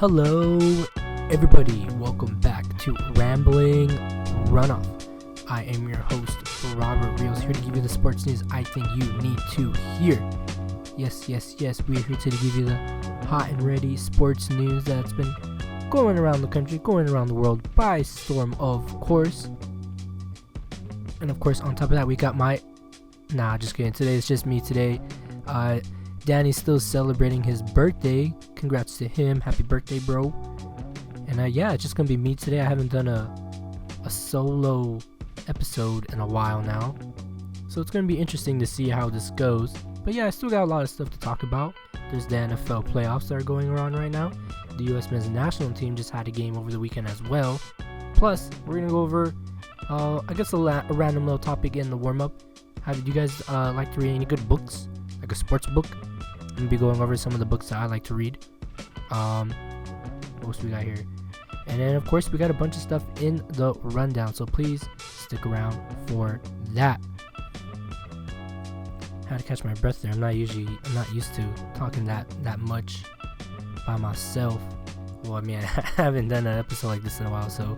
Hello, everybody. Welcome back to Rambling RunOff. I am your host, Robert Rios, here to give you the sports news I think you need to hear. Yes, we are here to give you the hot and ready sports news that's been going around the country, going around the world by storm, of course. And of course, on top of that, we got just kidding. Today it's just me today. Danny's still celebrating his birthday. Congrats to him. Happy birthday, bro. And it's just gonna be me today. I haven't done a solo episode in a while now, so it's gonna be interesting to see how this goes. But I still got a lot of stuff to talk about. There's the NFL playoffs that are going around right now. The US men's national team just had a game over the weekend as well. Plus, we're gonna go over a random little topic in the warm-up. Do you guys like to read any good books, like a sports book? I'm gonna be going over some of the books that I like to read. What else we got here? And then of course we got a bunch of stuff in the rundown, so please stick around for that. Had to catch my breath there. I'm not used to talking that much by myself. Well, I mean, I haven't done an episode like this in a while, so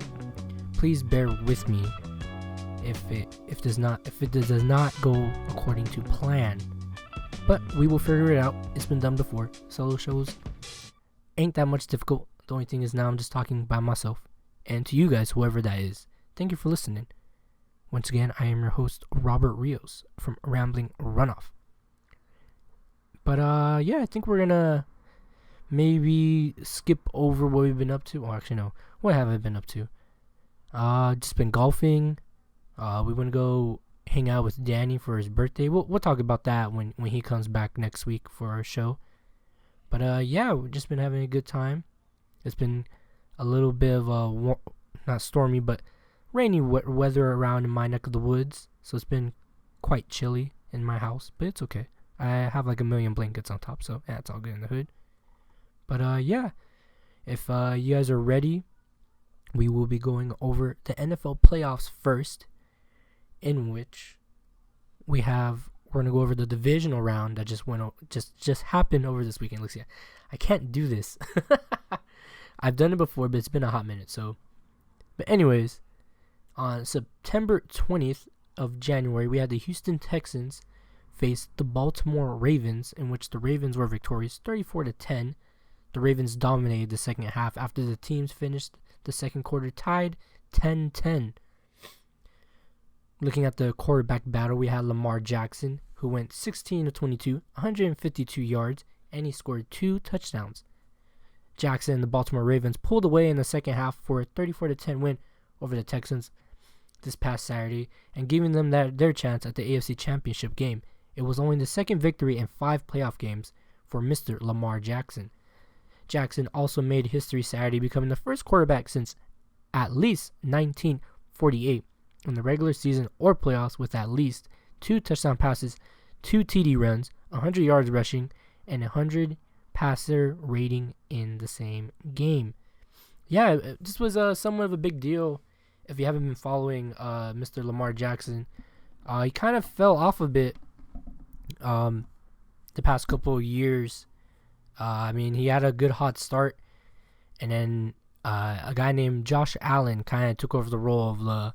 please bear with me if it does not go according to plan. But we will figure it out. It's been done before. Solo shows ain't that much difficult. The only thing is now I'm just talking by myself. And to you guys, whoever that is, thank you for listening. Once again, I am your host, Robert Rios from Rambling RunOff. But I think we're gonna maybe skip over what we've been up to. Well, actually no. What have I been up to? Just been golfing. We want to go hang out with Danny for his birthday. We'll talk about that when he comes back next week for our show. But we've just been having a good time. It's been a little bit of not stormy, but rainy weather around in my neck of the woods. So it's been quite chilly in my house, but it's okay. I have like a million blankets on top, so it's all good in the hood. But if you guys are ready, we will be going over the NFL playoffs first, in which we're gonna go over the divisional round that just happened over this weekend. Let's see, I can't do this. I've done it before, but it's been a hot minute. But anyways, on September 20th of January, we had the Houston Texans face the Baltimore Ravens, in which the Ravens were victorious 34-10. The Ravens dominated the second half after the teams finished the second quarter tied 10-10. Looking at the quarterback battle, we had Lamar Jackson, who went 16-22, 152 yards, and he scored 2 touchdowns. Jackson and the Baltimore Ravens pulled away in the second half for a 34-10 win over the Texans this past Saturday, and giving them their chance at the AFC Championship game. It was only the second victory in 5 playoff games for Mr. Lamar Jackson. Jackson also made history Saturday, becoming the first quarterback since at least 1948 in the regular season or playoffs with at least 2 touchdown passes, 2 TD runs, 100 yards rushing, and 100 passer rating in the same game. This was somewhat of a big deal. If you haven't been following Mr. Lamar Jackson, he kind of fell off a bit the past couple of years. He had a good hot start, and then a guy named Josh Allen kind of took over the role of the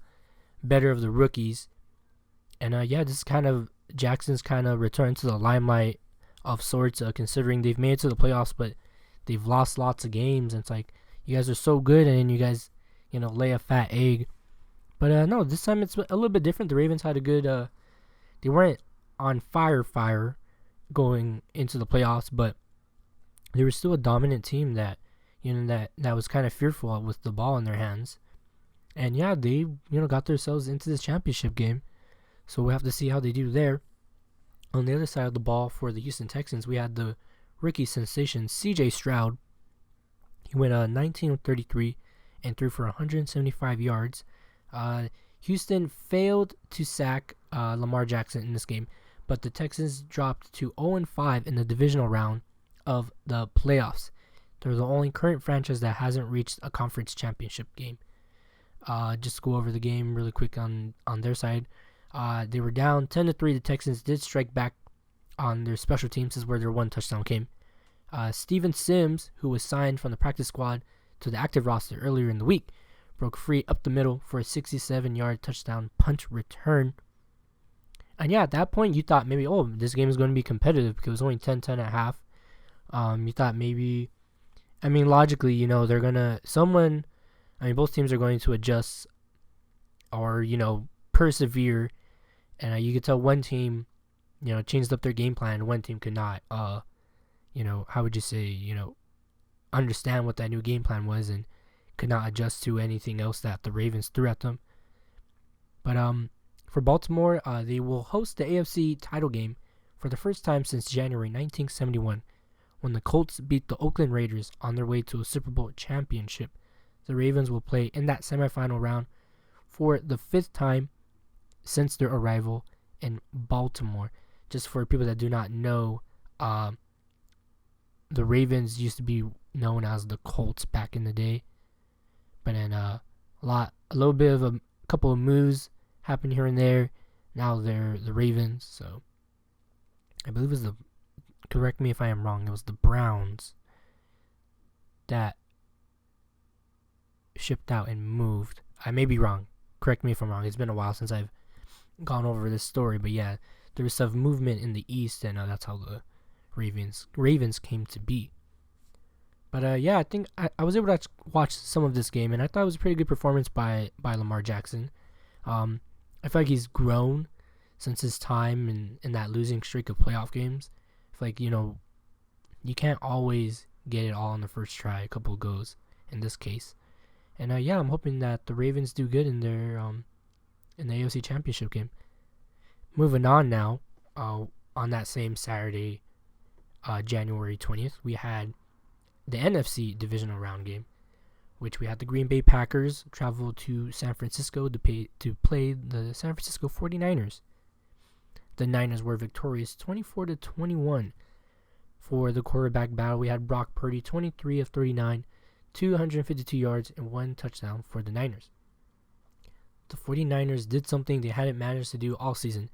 better of the rookies. And this is kind of Jackson's kind of return to the limelight of sorts, considering they've made it to the playoffs, but they've lost lots of games. And it's like, you guys are so good, and then you guys, lay a fat egg. But no, this time it's a little bit different. The Ravens had a good, they weren't on fire going into the playoffs, but they were still a dominant team that was kind of fearful with the ball in their hands. And they got themselves into this championship game. So we'll have to see how they do there. On the other side of the ball for the Houston Texans, we had the rookie sensation CJ Stroud. He went 19-33 and threw for 175 yards. Houston failed to sack Lamar Jackson in this game, but the Texans dropped to 0-5 in the divisional round of the playoffs. They're the only current franchise that hasn't reached a conference championship game. Just go over the game really quick on their side. They were down 10-3. The Texans did strike back on their special teams. This is where their one touchdown came. Steven Sims, who was signed from the practice squad to the active roster earlier in the week, broke free up the middle for a 67-yard touchdown punt return. And yeah, at that point, you thought maybe, this game is going to be competitive because it was only 10-10 at half. You thought maybe, logically, they're going to, both teams are going to adjust or, persevere. And you could tell one team, changed up their game plan. One team could not, how would you say, understand what that new game plan was and could not adjust to anything else that the Ravens threw at them. But for Baltimore, they will host the AFC title game for the first time since January 1971, when the Colts beat the Oakland Raiders on their way to a Super Bowl championship. The Ravens will play in that semifinal round for the 5th time since their arrival in Baltimore. Just for people that do not know, the Ravens used to be known as the Colts back in the day, but then a little bit of a couple of moves happened here and there. Now they're the Ravens. So I believe it was correct me if I am wrong, it was the Browns that shipped out and moved. I may be wrong. Correct me if I'm wrong. It's been a while since I've gone over this story, but yeah, there was some movement in the East, and that's how the Ravens came to be. But I think I was able to watch some of this game, and I thought it was a pretty good performance by Lamar Jackson. I feel like he's grown since his time in that losing streak of playoff games. I feel like, you can't always get it all on the first try, a couple of goes in this case. And I'm hoping that the Ravens do good in their in the AFC Championship game. Moving on now, on that same Saturday, January 20th, we had the NFC divisional round game, which we had the Green Bay Packers travel to San Francisco to play the San Francisco 49ers. The Niners were victorious 24-21 for the quarterback battle. We had Brock Purdy, 23 of 39, 252 yards, and 1 touchdown for the Niners. The 49ers did something they hadn't managed to do all season,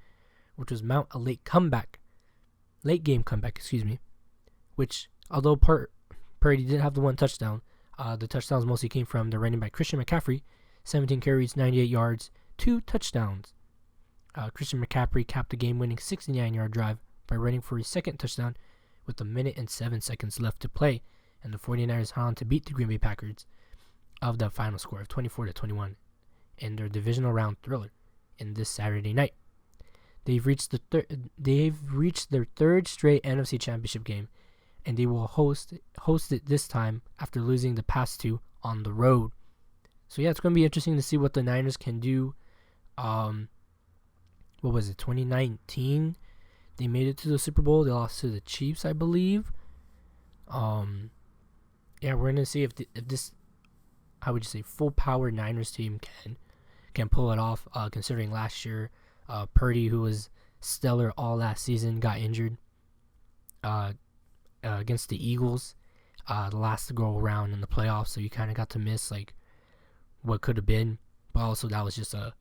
which was mount a late game comeback, which, although Purdy did have the 1 touchdown, the touchdowns mostly came from the running back Christian McCaffrey, 17 carries, 98 yards, 2 touchdowns. Christian McCaffrey capped the game-winning 69-yard drive by running for his 2nd touchdown with 1 minute and 7 seconds left to play, and the 49ers went on to beat the Green Bay Packers of the final score of 24-21 in their divisional round thriller in this Saturday night. They've reached their 3rd straight NFC Championship game, and they will host it this time after losing the past 2 on the road. So yeah, it's going to be interesting to see what the Niners can do. What was it, 2019? They made it to the Super Bowl. They lost to the Chiefs, I believe. We're going to see if this, how would you say, full power Niners team can pull it off, considering last year Purdy, who was stellar all last season, got injured against the Eagles the last go around in the playoffs, so you kind of got to miss like what could have been, but also that was just a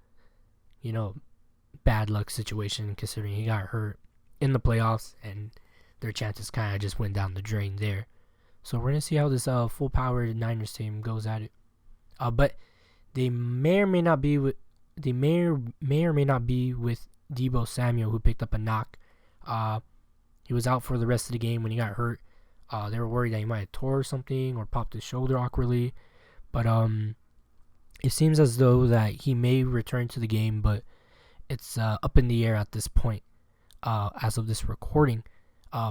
bad luck situation considering he got hurt in the playoffs and their chances kind of just went down the drain there. So we're gonna see how this full powered Niners team goes at it, but they may or may not be with Deebo Samuel, who picked up a knock. He was out for the rest of the game when he got hurt. They were worried that he might have tore something or popped his shoulder awkwardly. But it seems as though that he may return to the game, but it's up in the air at this point as of this recording.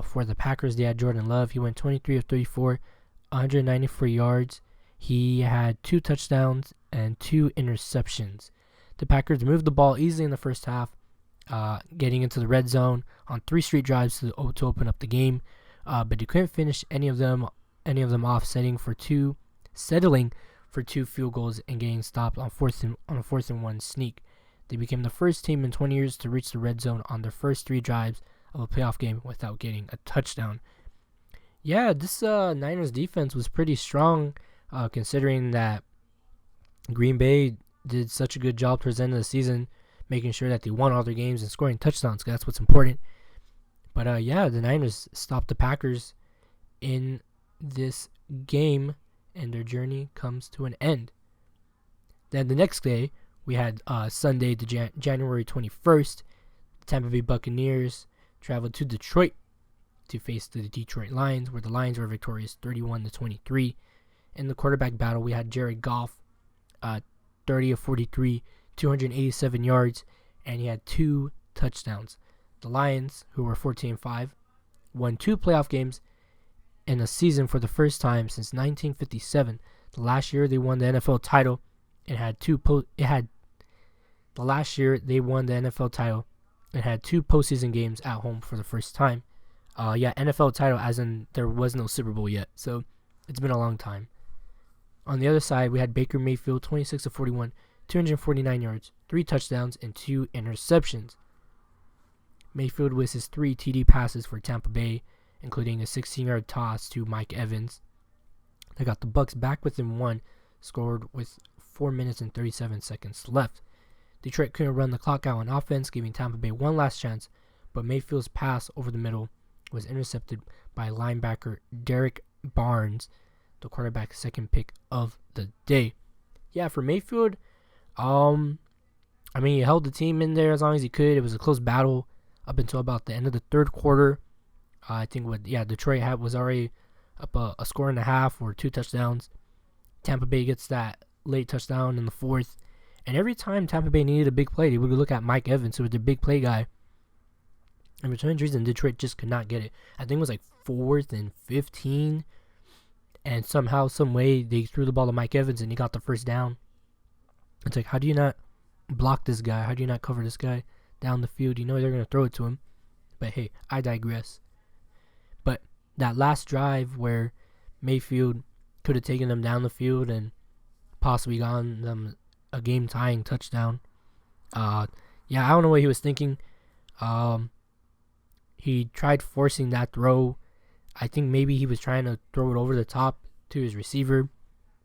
For the Packers, they had Jordan Love. He went 23 of 34, 194 yards. He had 2 touchdowns and 2 interceptions. The Packers moved the ball easily in the first half, getting into the red zone on 3 straight drives to open up the game, but they couldn't finish any of them off, settling for 2 field goals and getting stopped on a 4th and 1 sneak. They became the first team in 20 years to reach the red zone on their first 3 drives of a playoff game without getting a touchdown. Yeah, this Niners defense was pretty strong, considering that Green Bay did such a good job towards the end of the season, making sure that they won all their games and scoring touchdowns, because that's what's important. But the Niners stopped the Packers, in this game, and their journey comes to an end. Then the next day, we had Sunday, January 21st. The Tampa Bay Buccaneers traveled to Detroit to face the Detroit Lions, where the Lions were victorious 31-23. In the quarterback battle, we had Jared Goff, 30 of 43, 287 yards, and he had 2 touchdowns. The Lions, who were 14-5, won 2 playoff games in a season for the first time since 1957. The last year they won the NFL title. Last year they won the NFL title and had 2 postseason games at home for the first time. NFL title, as in there was no Super Bowl yet, so it's been a long time. On the other side, we had Baker Mayfield, 26 of 41, 249 yards, 3 touchdowns, and 2 interceptions. Mayfield was his 3 TD passes for Tampa Bay, including a 16-yard toss to Mike Evans. They got the Bucs back within 1, scored with 4 minutes and 37 seconds left. Detroit couldn't run the clock out on offense, giving Tampa Bay one last chance, but Mayfield's pass over the middle was intercepted by linebacker Derek Barnes, the quarterback's second pick of the day. Yeah, for Mayfield, he held the team in there as long as he could. It was a close battle up until about the end of the third quarter. I think Detroit was already up a score and a half or 2 touchdowns. Tampa Bay gets that late touchdown in the fourth. And every time Tampa Bay needed a big play, they would look at Mike Evans, who was their big play guy. And for some reason, Detroit just could not get it. I think it was like 4th and 15. And somehow, some way, they threw the ball to Mike Evans and he got the first down. It's like, how do you not block this guy? How do you not cover this guy down the field? You know they're going to throw it to him. But hey, I digress. But that last drive where Mayfield could have taken them down the field and possibly gotten them a game-tying touchdown. I don't know what he was thinking. He tried forcing that throw. I think maybe he was trying to throw it over the top to his receiver,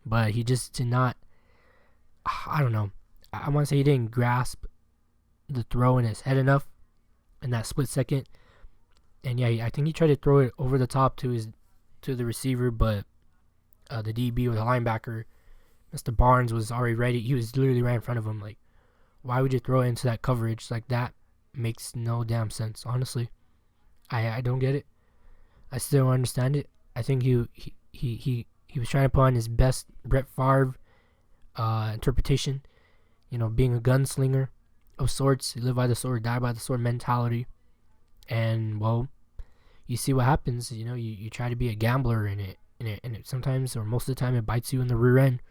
but he just did not. I don't know. I want to say he didn't grasp the throw in his head enough in that split second. And I think he tried to throw it over the top to the receiver, but the DB or the linebacker, Mr. Barnes, was already ready. He was literally right in front of him. Like, why would you throw it into that coverage like that? Makes no damn sense, honestly. I don't get it. I still don't understand it. I think he was trying to put on his best Brett Favre interpretation. Being a gunslinger of sorts. You live by the sword, die by the sword mentality. And, well, you see what happens. You try to be a gambler and it sometimes, or most of the time, it bites you in the rear end.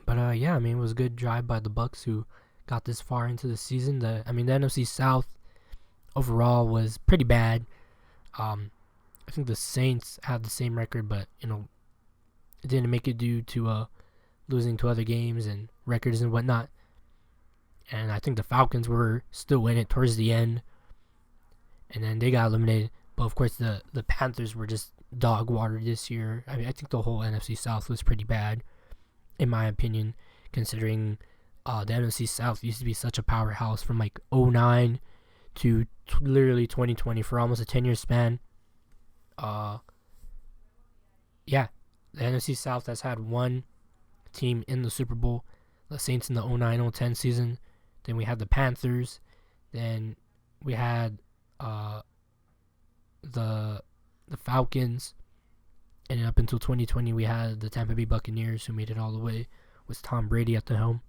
But, it was a good drive by the Bucs, who got this far into the season. The NFC South overall was pretty bad. I think the Saints had the same record, but, it didn't make it due to losing to other games and records and whatnot. And I think the Falcons were still in it towards the end. And then they got eliminated. But, of course, the Panthers were just dog water this year. I think the whole NFC South was pretty bad, in my opinion, considering the NFC South used to be such a powerhouse from like 2009 to literally 2020 for almost a 10-year span. The NFC South has had one team in the Super Bowl, the Saints in the 2009-2010 season. Then we had the Panthers. Then we had the Falcons. And up until 2020, we had the Tampa Bay Buccaneers, who made it all the way with Tom Brady at the helm.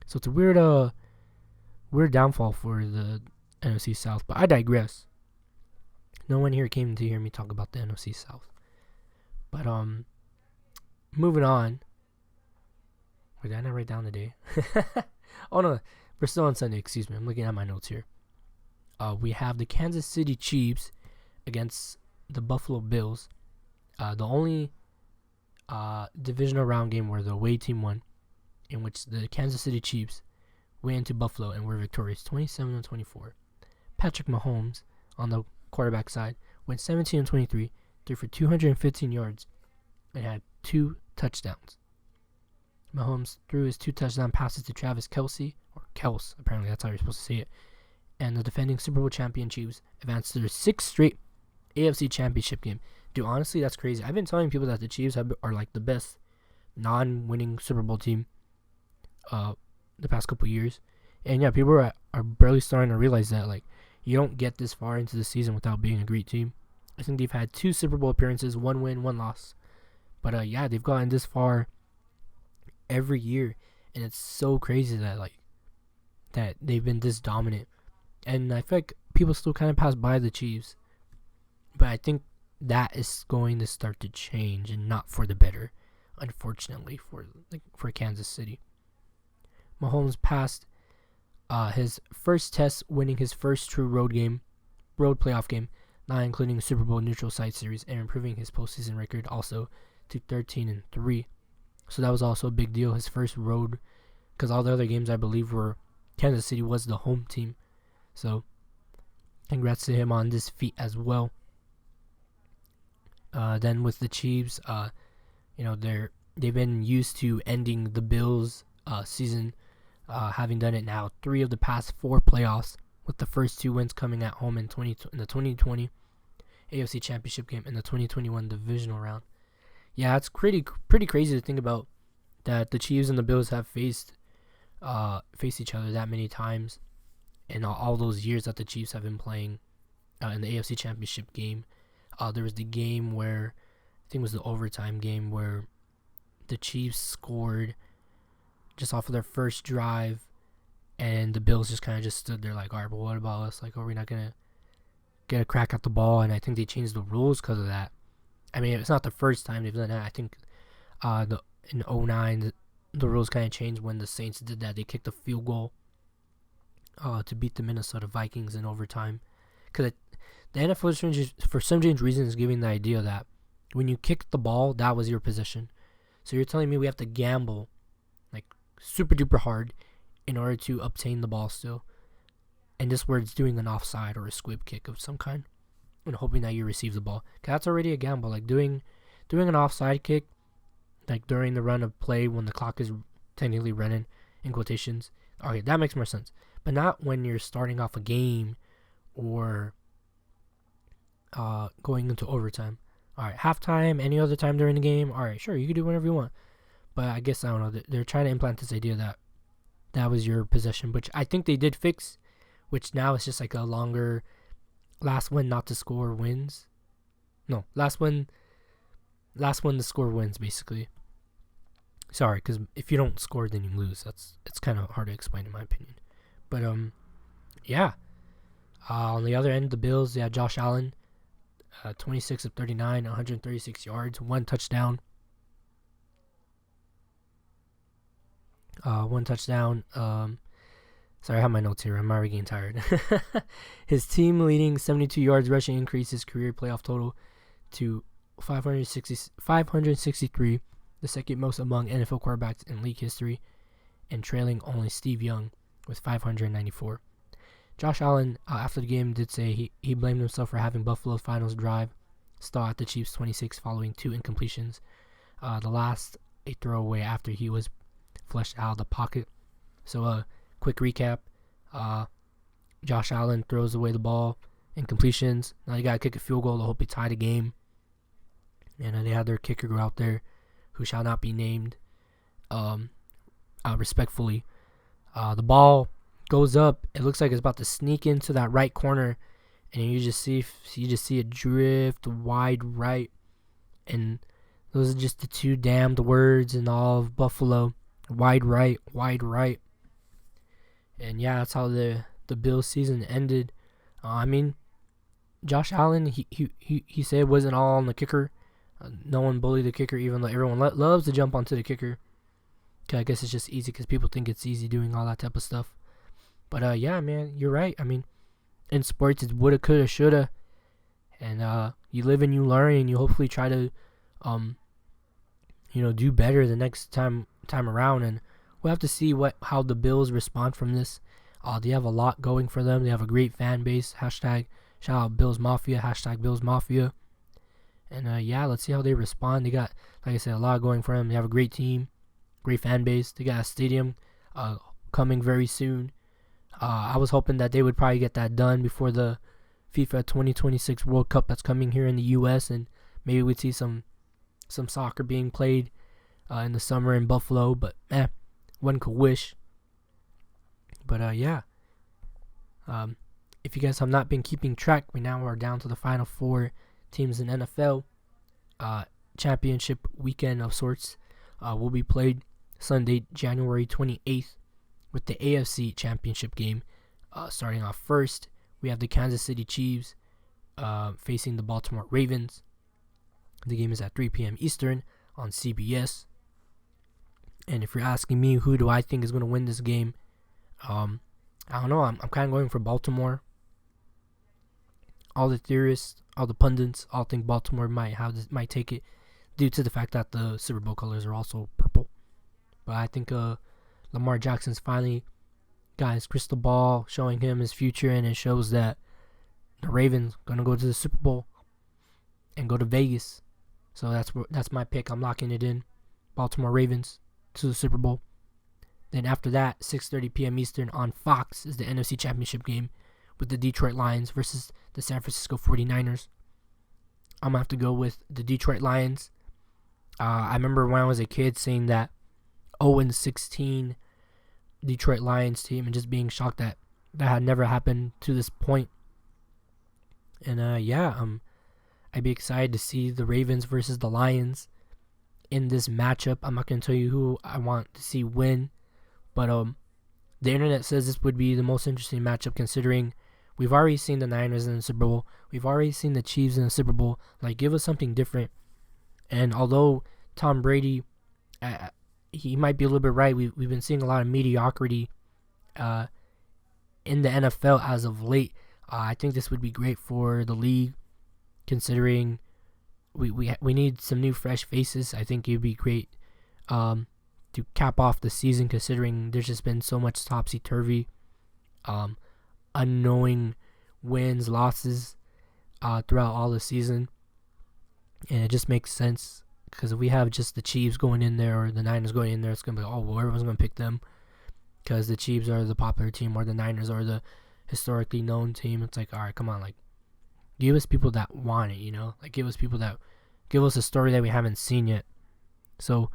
So it's a weird downfall for the NFC South. But I digress. No one here came to hear me talk about the NFC South. But moving on. Wait, did I not write down the day? Oh no, we're still on Sunday. Excuse me, I'm looking at my notes here. We have the Kansas City Chiefs against the Buffalo Bills. The only divisional round game where the away team won, in which the Kansas City Chiefs went into Buffalo and were victorious 27-24. Patrick Mahomes on the quarterback side went 17-23, threw for 215 yards, and had 2 touchdowns. Mahomes threw his 2 touchdown passes to Travis Kelce, or Kels, apparently that's how you're supposed to say it, and the defending Super Bowl champion Chiefs advanced to their 6th straight AFC Championship game. Dude, honestly, that's crazy. I've been telling people that the Chiefs are like the best non-winning Super Bowl team the past couple years. And yeah, people are barely starting to realize that, like, you don't get this far into the season without being a great team. I think they've had 2 Super Bowl appearances, 1 win, 1 loss. But yeah, they've gotten this far every year, and it's so crazy that they've been this dominant. And I feel like people still kind of pass by the Chiefs, but I think that is going to start to change, and not for the better, unfortunately, for Kansas City. Mahomes passed his first test, winning his first true road playoff game, not including the Super Bowl neutral site series, and improving his postseason record also to 13-3. So that was also a big deal, his first road, because all the other games I believe were Kansas City was the home team. So congrats to him on this feat as well. Then with the Chiefs, they've been used to ending the Bills season, having done it now 3 of the past 4 playoffs, with the first 2 wins coming at home in the 2020 AFC Championship game and the 2021 divisional round. Yeah, it's pretty crazy to think about that the Chiefs and the Bills have faced each other that many times in all those years that the Chiefs have been playing in the AFC Championship game. There was the game where, I think it was the overtime game, where the Chiefs scored just off of their first drive, and the Bills just kind of just stood there like, all right, but what about us? Like, are we not going to get a crack at the ball? And I think they changed the rules because of that. I mean, it's not the first time they've done that. I think in 2009, the rules kind of changed when the Saints did that. They kicked a field goal to beat the Minnesota Vikings in overtime. Because the NFL, for some strange reason, is giving the idea that when you kicked the ball, that was your position. So you're telling me we have to gamble like super duper hard in order to obtain the ball still. And this where it's doing an offside or a squib kick of some kind, and hoping that you receive the ball. Cause that's already a gamble. Like doing an offside kick, like during the run of play when the clock is technically running, in quotations. Okay, that makes more sense. But not when you're starting off a game or going into overtime. Alright, halftime, any other time during the game, alright, sure, you can do whatever you want. But I guess, I don't know, they're trying to implant this idea that that was your possession, which I think they did fix, which now it's just like a longer last one not to score wins. No, last one to score wins, basically. Sorry, because if you don't score, then you lose. It's kind of hard to explain in my opinion. But yeah. On the other end, the Bills, they had Josh Allen, 26 of 39, 136 yards, 1 touchdown. Sorry, I have my notes here. I'm already getting tired. His team-leading 72 yards rushing increased his career playoff total to 563, the second most among NFL quarterbacks in league history, and trailing only Steve Young with 594. Josh Allen, after the game, did say he blamed himself for having Buffalo's finals drive stall at the Chiefs' 26 following 2 incompletions. The last a throwaway after he was flushed out of the pocket. So, quick recap. Josh Allen throws away the ball, incompletions. Now you got to kick a field goal to hope he tie the game. And they had their kicker go out there, who shall not be named, respectfully. The ball goes up. It looks like it's about to sneak into that right corner, and you just see it drift wide right. And those are just the 2 damned words in all of Buffalo: wide right, wide right. And yeah, that's how the Bills season ended. I mean, Josh Allen, he said it wasn't all on the kicker. No one bullied the kicker, even though everyone loves to jump onto the kicker. I guess it's just easy because people think it's easy doing all that type of stuff. But yeah, man, you're right. I mean, in sports, it's woulda, coulda, shoulda. And you live and you learn, and you hopefully try to, do better the next time around. And we'll have to see how the Bills respond from this. They have a lot going for them. They have a great fan base. Hashtag shout out Bills Mafia. Hashtag Bills Mafia. And yeah, let's see how they respond. They got, like I said, a lot going for them. They have a great team, great fan base. They got a stadium coming very soon. I was hoping that they would probably get that done before the FIFA 2026 World Cup that's coming here in the U.S. and maybe we'd see some soccer being played in the summer in Buffalo. But one could wish. But yeah. If you guys have not been keeping track, we now are down to the final 4 teams in NFL. Championship weekend of sorts will be played Sunday, January 28th, with the AFC Championship game. Starting off first, we have the Kansas City Chiefs facing the Baltimore Ravens. The game is at 3 p.m. Eastern on CBS. And if you're asking me who do I think is going to win this game, I don't know. I'm kind of going for Baltimore. All the theorists, all the pundits, all think Baltimore might take it due to the fact that the Super Bowl colors are also purple. But I think Lamar Jackson's finally got his crystal ball showing him his future, and it shows that the Ravens gonna go to the Super Bowl and go to Vegas. So that's my pick. I'm locking it in. Baltimore Ravens to the Super Bowl. Then after that, 6:30 p.m. Eastern on Fox is the NFC Championship game with the Detroit Lions versus the San Francisco 49ers. I'm going to have to go with the Detroit Lions. I remember when I was a kid saying that 0-16 Detroit Lions team and just being shocked that had never happened to this point. And I'd be excited to see the Ravens versus the Lions in this matchup. I'm not going to tell you who I want to see win, but the internet says this would be the most interesting matchup considering we've already seen the Niners in the Super Bowl. We've already seen the Chiefs in the Super Bowl. Like, give us something different. And although Tom Brady, he might be a little bit right. We've been seeing a lot of mediocrity in the NFL as of late. I think this would be great for the league, considering we need some new fresh faces. I think it would be great to cap off the season, considering there's just been so much topsy-turvy, unknowing wins, losses throughout all the season. And it just makes sense, because if we have just the Chiefs going in there or the Niners going in there, it's going to be, everyone's going to pick them because the Chiefs are the popular team or the Niners are the historically known team. It's like, all right, come on, like, give us people that want it, you know? Like, give us a story that we haven't seen yet. So,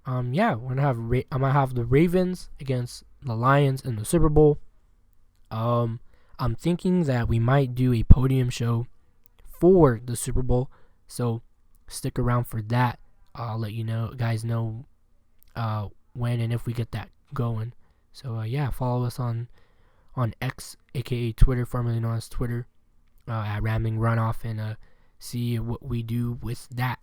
I'm gonna have the Ravens against the Lions in the Super Bowl. I'm thinking that we might do a podium show for the Super Bowl, so stick around for that. I'll let you guys know when and if we get that going. So follow us on X, aka Twitter, formerly known as Twitter, at Rambling RunOff, and see what we do with that.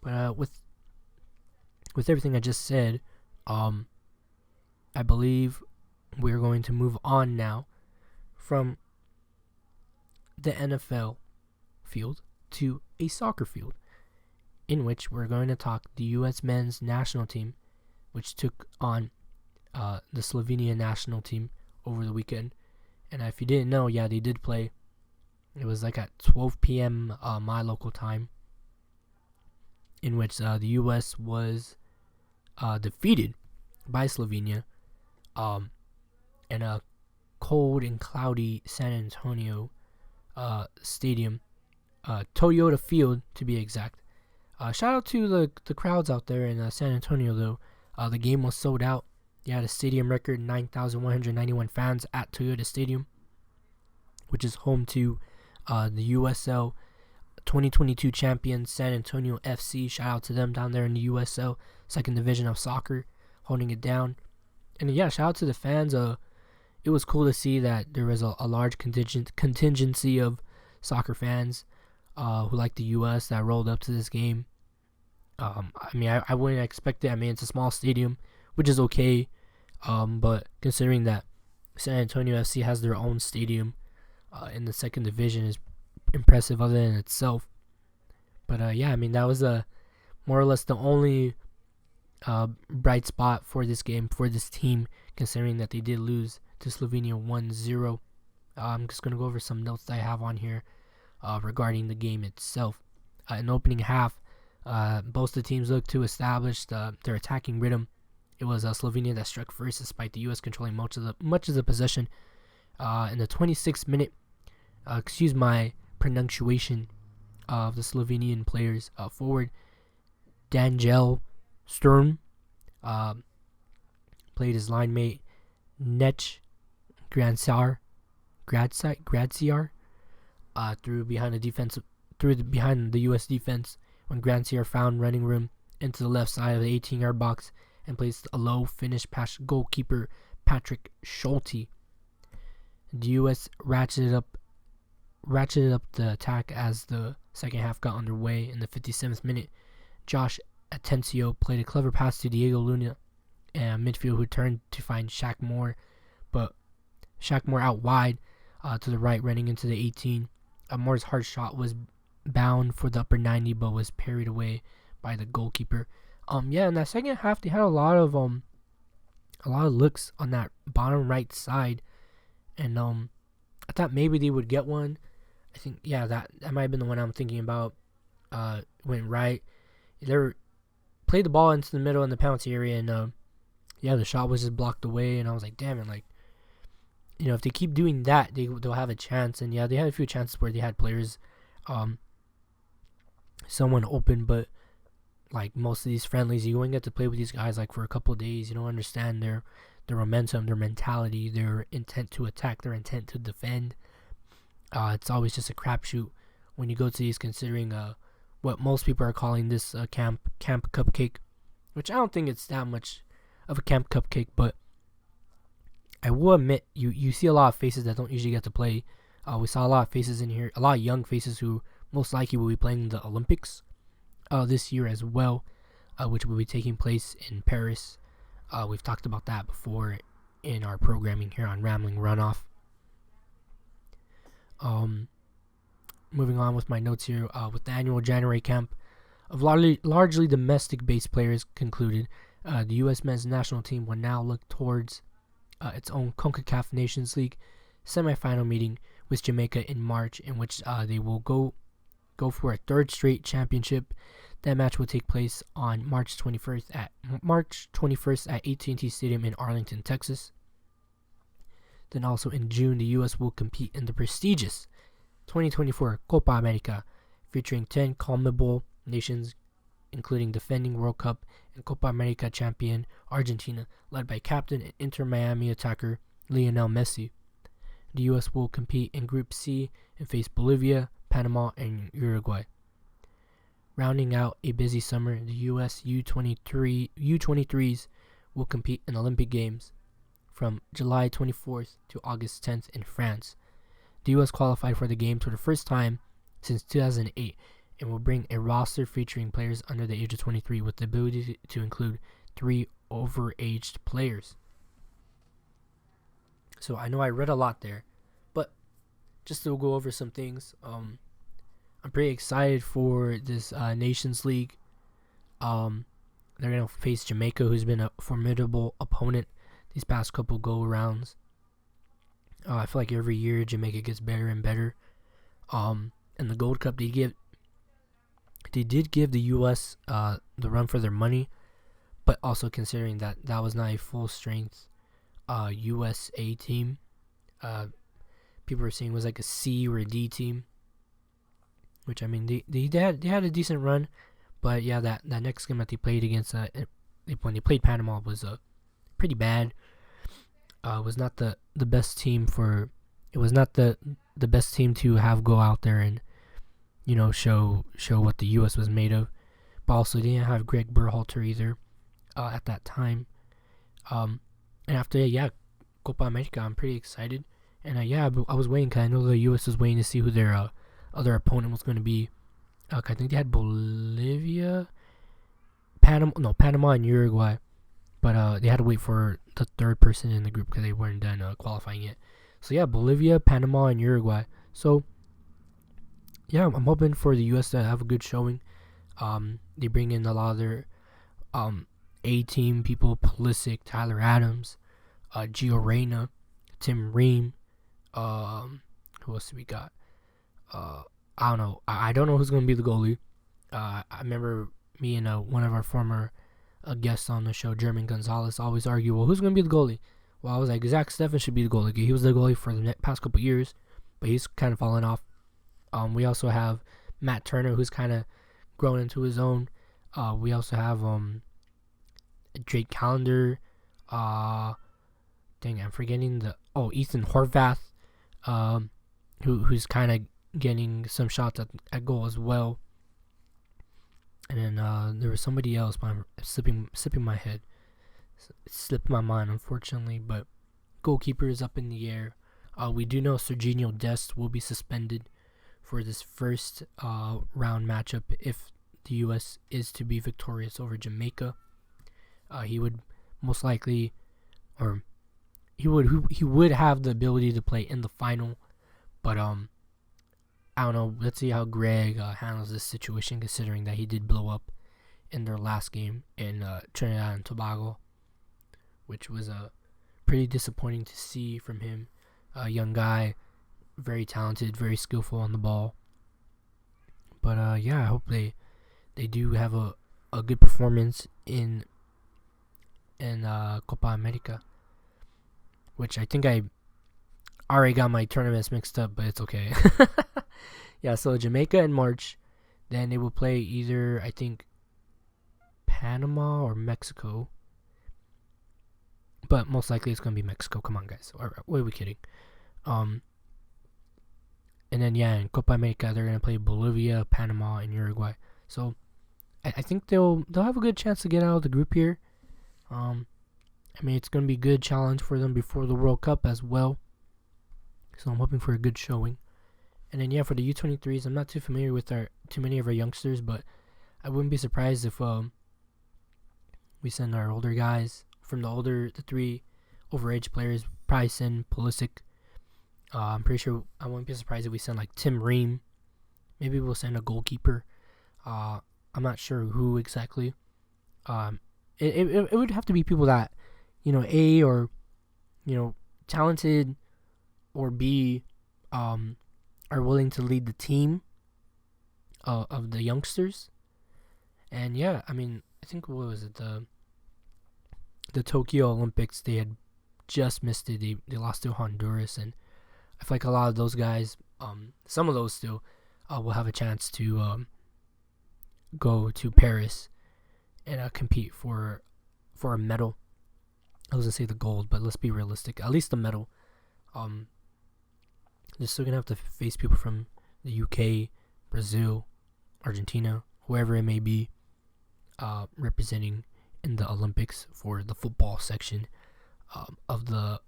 But with everything I just said, I believe we're going to move on now from the NFL field to a soccer field, in which we're going to talk the U.S. men's national team, which took on the Slovenia national team over the weekend. And if you didn't know, they did play. It was like at 12 p.m. My local time, in which the U.S. was defeated by Slovenia in a cold and cloudy San Antonio stadium, Toyota Field to be exact. Shout out to the crowds out there in San Antonio, though. The game was sold out. You had a stadium record 9,191 fans at Toyota Stadium, which is home to the USL 2022 champions San Antonio FC. Shout out to them down there in the USL, second division of soccer, holding it down. And shout out to the fans. It was cool to see that there was a large contingency of soccer fans who like the US that rolled up to this game. I wouldn't expect it. It's a small stadium, which is okay. But considering that San Antonio FC has their own stadium in the second division is impressive other than itself. But that was more or less the only bright spot for this game, for this team, considering that they did lose to Slovenia 1-0. I'm just going to go over some notes that I have on here regarding the game itself. In the opening half, both the teams looked to establish their attacking rhythm. It was Slovenia that struck first, despite the U.S. controlling much of the possession. In the 26th minute, excuse my pronunciation of the Slovenian players. Forward Danjel Sturm played his line mate Nech Gradziar through behind the US defense when Gradziar found running room into the left side of the 18-yard box and placed a low finish past goalkeeper Patrick Schulte. The US ratcheted up the attack as the second half got underway. In the 57th minute, Josh Atencio played a clever pass to Diego Luna, and midfield who turned to find Shaq Moore, but Shaq Moore out wide to the right, running into the 18. Moore's hard shot was bound for the upper 90, but was parried away by the goalkeeper. In that second half, they had a lot of looks on that bottom right side, and I thought maybe they would get one. I think that might have been the one I'm thinking about. Went right. They played the ball into the middle in the penalty area, and the shot was just blocked away, and I was like, damn it, like, if they keep doing that, they'll have a chance. And they had a few chances where they had players, someone open, but like most of these friendlies, you only get to play with these guys like for a couple of days. You don't understand their momentum, their mentality, their intent to attack, their intent to defend. It's always just a crapshoot when you go to these, considering what most people are calling this camp cupcake, which I don't think it's that much of a camp cupcake, but I will admit you see a lot of faces that don't usually get to play. We saw a lot of faces in here, a lot of young faces who most likely will be playing the Olympics this year as well, which will be taking place in Paris. We've talked about that before in our programming here on Rambling Runoff. Moving on with my notes here, with the annual January camp of largely domestic-based players concluded, the U.S. men's national team will now look towards its own CONCACAF Nations League semifinal meeting with Jamaica in March, in which they will go for a third straight championship. That match will take place on March 21st at AT&T Stadium in Arlington, Texas. Then also in June, the U.S. will compete in the prestigious 2024 Copa America, featuring 10 CONMEBOL nations, including defending World Cup and Copa America champion Argentina, led by captain and Inter Miami attacker Lionel Messi. The U.S. will compete in Group C and face Bolivia, Panama, and Uruguay. Rounding out a busy summer, the U.S. U23s will compete in Olympic Games from July 24th to August 10th in France. The U.S. qualified for the games for the first time since 2008 and will bring a roster featuring players under the age of 23 with the ability to include 3 overaged players. So I know I read a lot there, but just to go over some things, I'm pretty excited for this Nations League. They're going to face Jamaica, who's been a formidable opponent these past couple go-arounds. I feel like every year Jamaica gets better and better. In the Gold Cup, they did give the U.S. the run for their money, but also considering that was not a full-strength USA team. People were saying it was like a C or a D team, which, I mean, they had a decent run, but yeah, that next game that they played against when they played Panama was pretty bad. Was not the best team it was not the best team to have go out there and show what the U.S. was made of. But also they didn't have Greg Berhalter either at that time. And after that, Copa America, I'm pretty excited. And I was waiting, because I know the U.S. was waiting to see who their other opponent was going to be. I think they had Bolivia, Panama and Uruguay. But they had to wait for the third person in the group because they weren't done qualifying yet. So Bolivia, Panama, and Uruguay. So I'm hoping for the U.S. to have a good showing. They bring in a lot of their A-team people: Pulisic, Tyler Adams, Gio Reyna, Tim Ream. Who else do we got? I don't know. I don't know who's going to be the goalie. I remember me and one of our former guests on the show, German Gonzalez, always argue, well, who's going to be the goalie? Well, I was like, Zach Steffen should be the goalie. He was the goalie for the past couple years. but he's kind of fallen off. We also have Matt Turner, who's kind of grown into his own. We also have Drake Callender. I'm forgetting Ethan Horvath, who's kind of getting some shots at goal as well. And then there was somebody else, but I'm slipping my head. It's slipped my mind, unfortunately. But goalkeeper is up in the air. We do know Serginho Dest will be suspended for this first round matchup if the U.S. is to be victorious over Jamaica. He would most likely, or he would have the ability to play in the final, but I don't know. Let's see how Greg handles this situation, considering that he did blow up in their last game in Trinidad and Tobago, which was pretty disappointing to see from him. A young guy, very talented, very skillful on the ball. But I hope they do have a good performance in Copa America, which I think I already got my tournaments mixed up, but it's okay. Yeah, so Jamaica in March, then they will play either, I think, Panama or Mexico, but most likely it's going to be Mexico. Come on, guys. Or what are we kidding? And then, in Copa America, they're going to play Bolivia, Panama, and Uruguay. So I think they'll have a good chance to get out of the group here. It's going to be a good challenge for them before the World Cup as well. So I'm hoping for a good showing. And then, for the U23s, I'm not too familiar with too many of our youngsters, but I wouldn't be surprised if we send our older guys from the three overage players, probably send Pulisic. I'm pretty sure I wouldn't be surprised if we send like Tim Ream. Maybe we'll send a goalkeeper. I'm not sure who exactly. It would have to be people that, A, or, talented, or B, are willing to lead the team of the youngsters. And I think, what was it, the Tokyo Olympics, they had just missed it. They lost to Honduras, and I feel like a lot of those guys, some of those still, will have a chance to go to Paris and compete for a medal. I was going to say the gold, but let's be realistic. At least the medal. They're still going to have to face people from the UK, Brazil, Argentina, whoever it may be, representing in the Olympics for the football section of the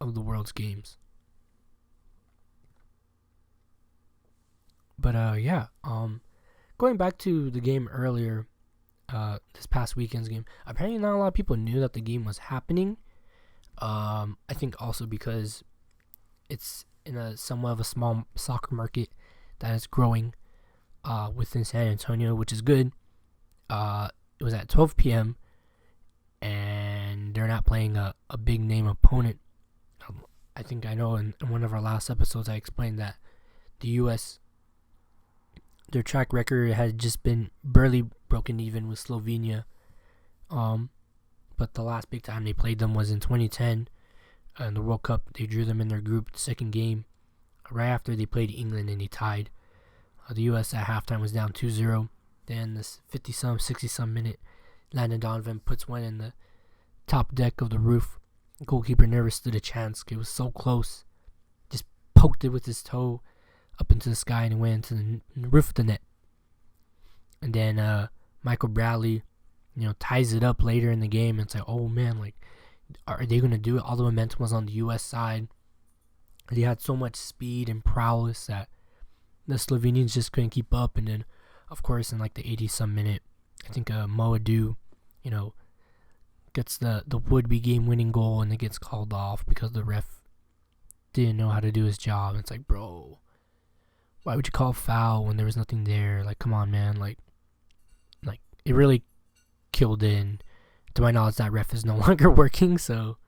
world's games. But going back to the game earlier, this past weekend's game, apparently not a lot of people knew that the game was happening. I think also because it's in a somewhat of a small soccer market that is growing within San Antonio, which is good. It was at 12 p.m. and they're not playing a big name opponent. I think I know in one of our last episodes I explained that the U.S., their track record had just been barely broken even with Slovenia. But the last big time they played them was in 2010. In the World Cup, they drew them in their group, the second game, right after they played England, and they tied. The U.S. at halftime was down 2-0. Then this 50-some, 60-some minute, Landon Donovan puts one in the top deck of the roof. The goalkeeper never stood a chance. It was so close. Just poked it with his toe up into the sky, and it went into the roof of the net. And then Michael Bradley, ties it up later in the game. And it's like, oh man, like, are they going to do it? All the momentum was on the U.S. side. They had so much speed and prowess that the Slovenians just couldn't keep up. And then, of course, in like the 80-some minute, I think Moadu, gets the would-be game-winning goal, and it gets called off because the ref didn't know how to do his job. And it's like, bro, why would you call foul when there was nothing there? Like, come on, man. Like it really killed in. To my knowledge, that ref is no longer working, so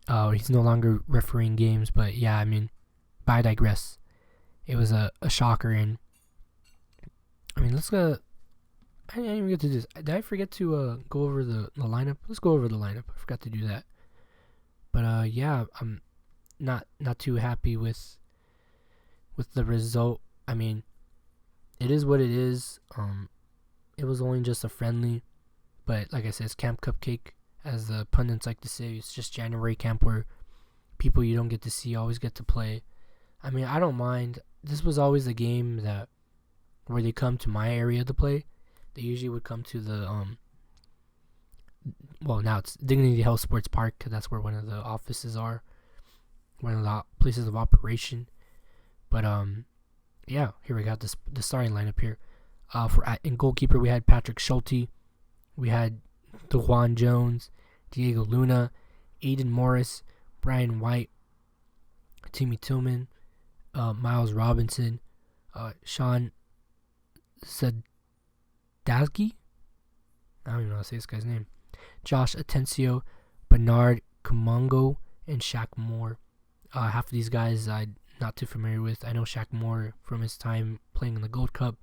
he's no longer refereeing games. But but I digress. It was a shocker, and let's go. I didn't even get to this. Did I forget to go over the lineup? Let's go over the lineup. I forgot to do that. But not too happy with the result. I mean, it is what it is. It was only just a friendly, but like I said, it's Camp Cupcake, as the pundits like to say. It's just January camp where people you don't get to see always get to play. I mean, I don't mind. This was always a game that where they come to my area to play. They usually would come to the well, now it's Dignity Health Sports Park, because that's where one of the offices are, one of the places of operation. But yeah, here we got the starting lineup here. In goalkeeper we had Patrick Schulte, we had DeJuan Jones, Diego Luna, Aiden Morris, Brian White, Timmy Tillman, Miles Robinson, Sean Sadasky, I don't even know how to say this guy's name, Josh Atencio, Bernard Kumongo, and Shaq Moore. Half of these guys I'm not too familiar with. I know Shaq Moore from his time playing in the Gold Cup.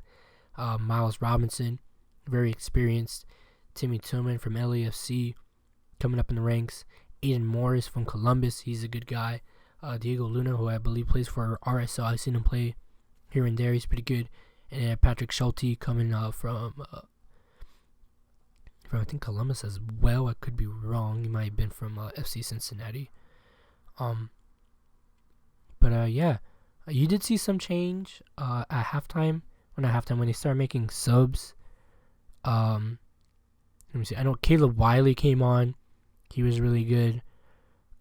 Miles Robinson, very experienced. Timmy Tillman from LAFC, coming up in the ranks. Aiden Morris from Columbus, he's a good guy. Diego Luna, who I believe plays for RSO, I've seen him play here and there, he's pretty good. And then Patrick Schulte coming from I think Columbus as well. I could be wrong. He might have been from FC Cincinnati. But yeah, you did see some change at halftime. When they started making subs. Let me see. I know Caleb Wiley came on. He was really good.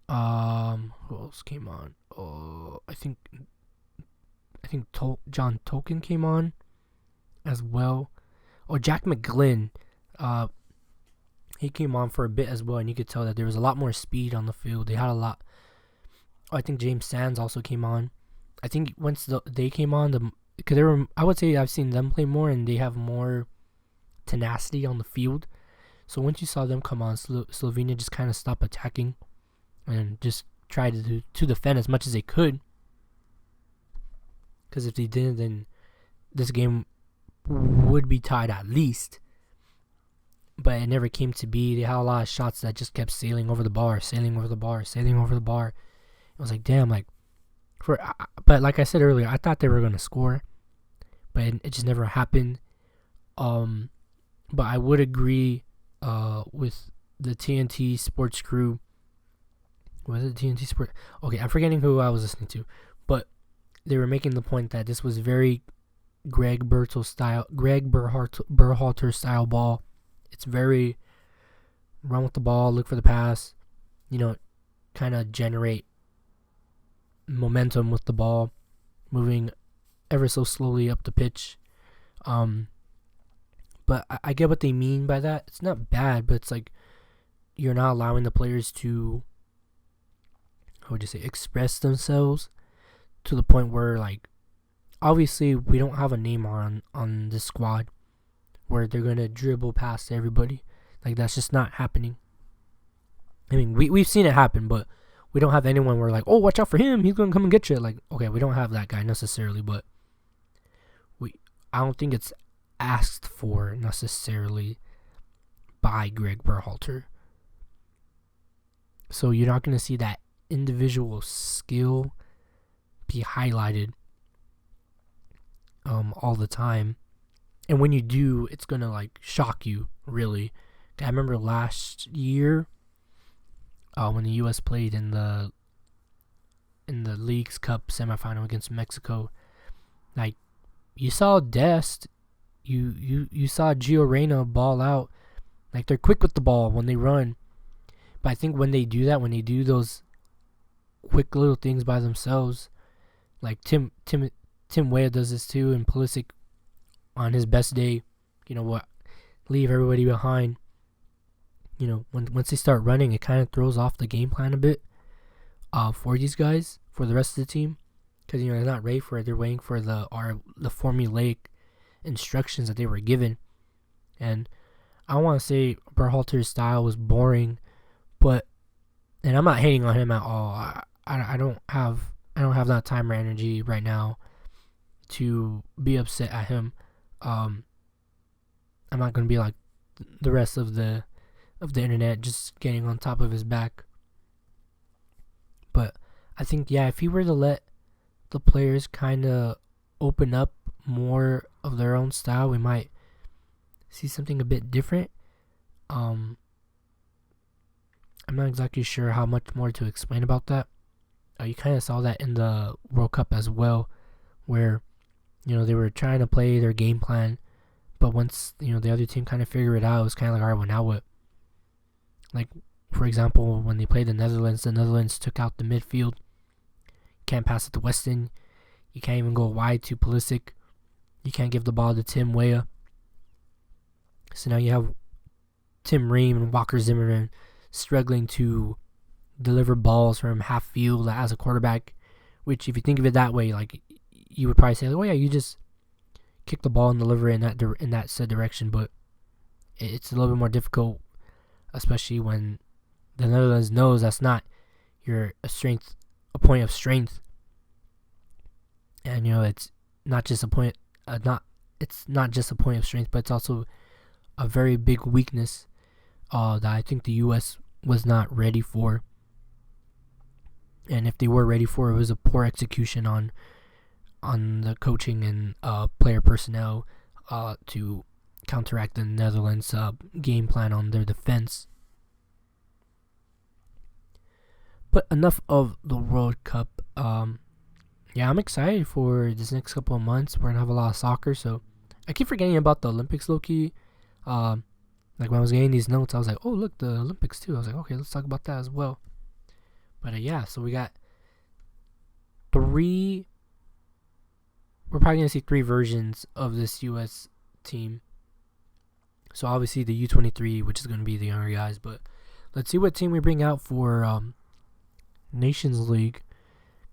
Who else came on? I think John Tolkien came on as well. Jack McGlynn. He came on for a bit as well, and you could tell that there was a lot more speed on the field. They had a lot. I think James Sands also came on. I think once they came on, because I would say I've seen them play more, and they have more tenacity on the field. So once you saw them come on, Slovenia just kind of stopped attacking and just tried to defend as much as they could. Because if they didn't, then this game would be tied at least. But it never came to be. They had a lot of shots that just kept sailing over the bar. It was like, damn, but like I said earlier, I thought they were going to score, but it just never happened. But I would agree with the TNT Sports crew. Was it TNT Sport? Okay, I'm forgetting who I was listening to, but they were making the point that this was very Greg Berhalter style ball. It's very run with the ball, look for the pass, kind of generate momentum with the ball, moving ever so slowly up the pitch. But I get what they mean by that. It's not bad, but it's like you're not allowing the players to, express themselves to the point where, obviously we don't have a Neymar on this squad where they're going to dribble past everybody. That's just not happening. I mean, we've seen it happen, but we don't have anyone where watch out for him, he's going to come and get you. Okay, we don't have that guy necessarily, but I don't think it's asked for necessarily by Greg Berhalter. So you're not going to see that individual skill be highlighted all the time. And when you do, it's going to shock you, really. I remember last year when the U.S. played in the Leagues Cup semifinal against Mexico. You saw Dest, you saw Gio Reyna ball out. They're quick with the ball when they run. But I think when they do that, when they do those quick little things by themselves, Tim Weah does this too, and Pulisic on his best day, leave everybody behind. Once they start running, it kind of throws off the game plan a bit for these guys, for the rest of the team, because they're not ready for it. They're waiting for the formulaic instructions that they were given. And I don't want to say Berhalter's style was boring, and I'm not hating on him at all. I don't have that time or energy right now to be upset at him. I'm not going to be like the rest of the internet, just getting on top of his back. But I think, yeah, if he were to let the players kind of open up more of their own style, we might see something a bit different. I'm not exactly sure how much more to explain about that. You kind of saw that in the World Cup as well, where, they were trying to play their game plan, but once, the other team kind of figured it out, it was kind of like, all right, well, now what? Like, for example, when they played the Netherlands took out the midfield. Can't pass it to Weston. You can't even go wide to Pulisic. You can't give the ball to Tim Weah. So now you have Tim Ream and Walker Zimmerman struggling to deliver balls from half field as a quarterback, which, if you think of it that way, like, you would probably say, oh yeah, you just kick the ball and deliver it in that said direction. But it's a little bit more difficult, especially when the Netherlands knows that's not a point of strength, and it's not just a point, it's not just a point of strength, but it's also a very big weakness that I think the U.S. was not ready for. And if they were ready for it, was a poor execution on the coaching and player personnel to counteract the Netherlands' game plan on their defense. But enough of the World Cup. Yeah, I'm excited for this next couple of months. We're going to have a lot of soccer, so I keep forgetting about the Olympics, low-key. Like, when I was getting these notes, I was like, oh, look, the Olympics, too. I was like, okay, let's talk about that as well. But, yeah, so we got we're probably going to see 3 versions of this U.S. team. So, obviously, the U23, which is going to be the younger guys. But let's see what team we bring out for Nations League.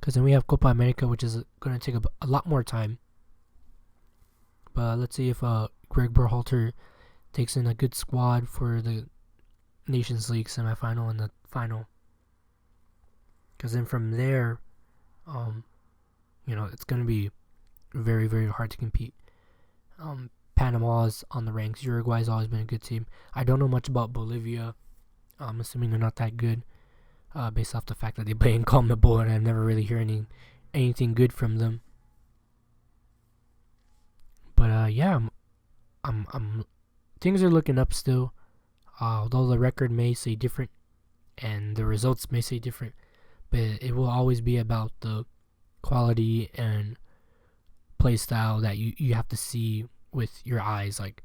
Because then we have Copa America, which is going to take a lot more time. But let's see if Greg Berhalter takes in a good squad for the Nations League semifinal and the final. Because then from there, it's going to be very, very hard to compete. Panama's on the ranks. Uruguay's always been a good team. I don't know much about Bolivia. I'm assuming they're not that good, based off the fact that they play in CONMEBOL, and I've never really heard anything good from them. But yeah, I'm things are looking up still. Although the record may say different, and the results may say different, but it will always be about the quality and play style that you have to see with your eyes. Like,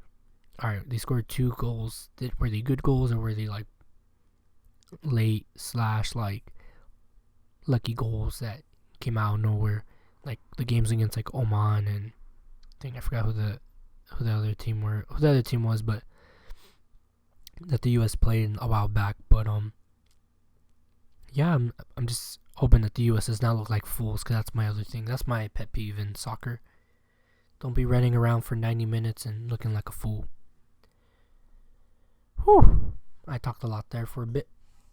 all right, they scored 2 goals. Were they good goals, or were they like late / like lucky goals that came out of nowhere? Like the games against like Oman, and I forgot who the other team was, but that the US played a while back. But yeah, I'm just hoping that the US does not look like fools, because that's my other thing. That's my pet peeve in soccer. Don't be running around for 90 minutes and looking like a fool. Whew. I talked a lot there for a bit.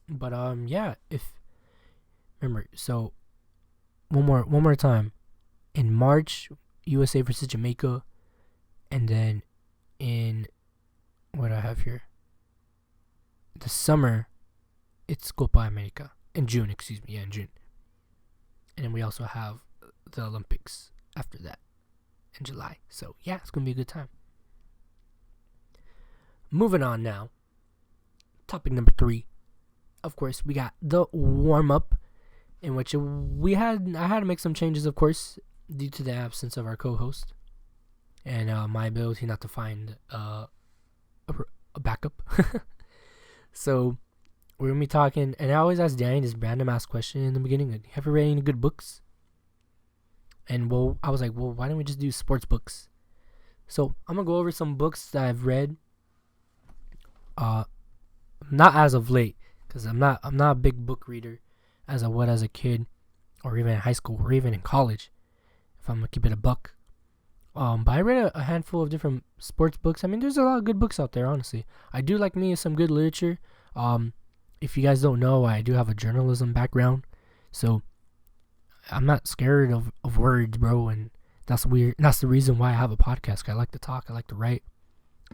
But yeah, remember, so one more time. In March, USA versus Jamaica, and then in what do I have here? The summer, it's Copa America. In June. And then we also have the Olympics after that in July. So yeah, it's gonna be a good time. Moving on now. Topic number 3. Of course, we got the warm-up, in which I had to make some changes, of course, due to the absence of our co-host and my ability not to find a backup. So we're gonna be talking, and I always ask Danny this random ass question in the beginning: like, have you read any good books? And I was like, why don't we just do sports books? So I'm gonna go over some books that I've read. Not as of late, because I'm not a big book reader as I was as a kid, or even in high school, or even in college, if I'm gonna keep it a buck. But I read a handful of different sports books. I mean, there's a lot of good books out there, honestly. I do like me some good literature. If you guys don't know, I do have a journalism background, so I'm not scared of words, bro. And that's weird. That's the reason why I have a podcast. I like to talk. I like to write,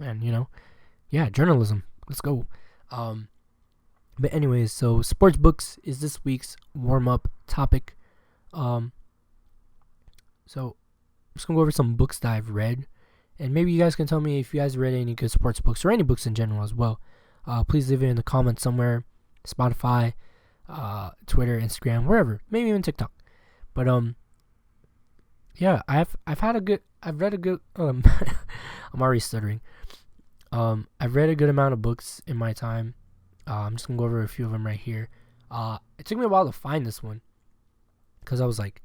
and yeah, journalism. Let's go. But anyways, so Sportsbooks is this week's warm-up topic. So I'm just gonna go over some books that I've read, and maybe you guys can tell me if you guys read any good sports books or any books in general as well. Please leave it in the comments somewhere, Spotify, Twitter, Instagram, wherever, maybe even TikTok. But yeah, I've read a good I'm already stuttering. I've read a good amount of books in my time. I'm just gonna go over a few of them right here. It took me a while to find this one, because I was like,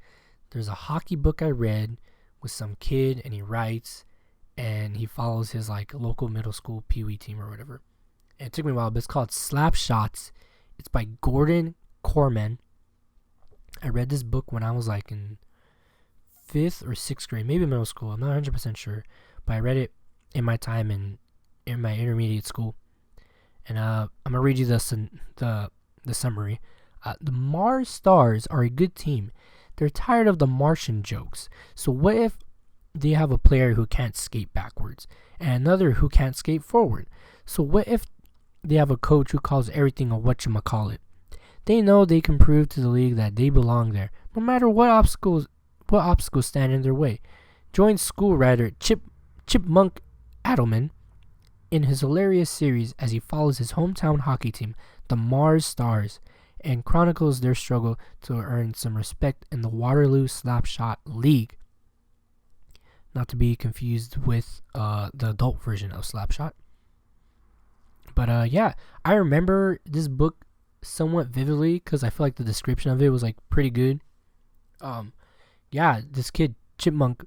there's a hockey book I read with some kid, and he writes, and he follows his like local middle school pee-wee team or whatever. And it took me a while, but it's called Slap Shots. It's by Gordon Corman. I read this book when I was like in 5th or 6th grade, maybe middle school. I'm not 100% sure, but I read it in my time in my intermediate school. And I'm gonna read you the summary. The Mars Stars are a good team. They're tired of the Martian jokes. So what if they have a player who can't skate backwards and another who can't skate forward? So what if they have a coach who calls everything a whatchamacallit? They know they can prove to the league that they belong there, no matter what obstacles stand in their way. Join school writer Chipmunk Adelman in his hilarious series as he follows his hometown hockey team, the Mars Stars, and chronicles their struggle to earn some respect in the Waterloo Slapshot League. Not to be confused with the adult version of Slapshot. But yeah, I remember this book somewhat vividly because I feel like the description of it was like pretty good. Yeah, this kid Chipmunk,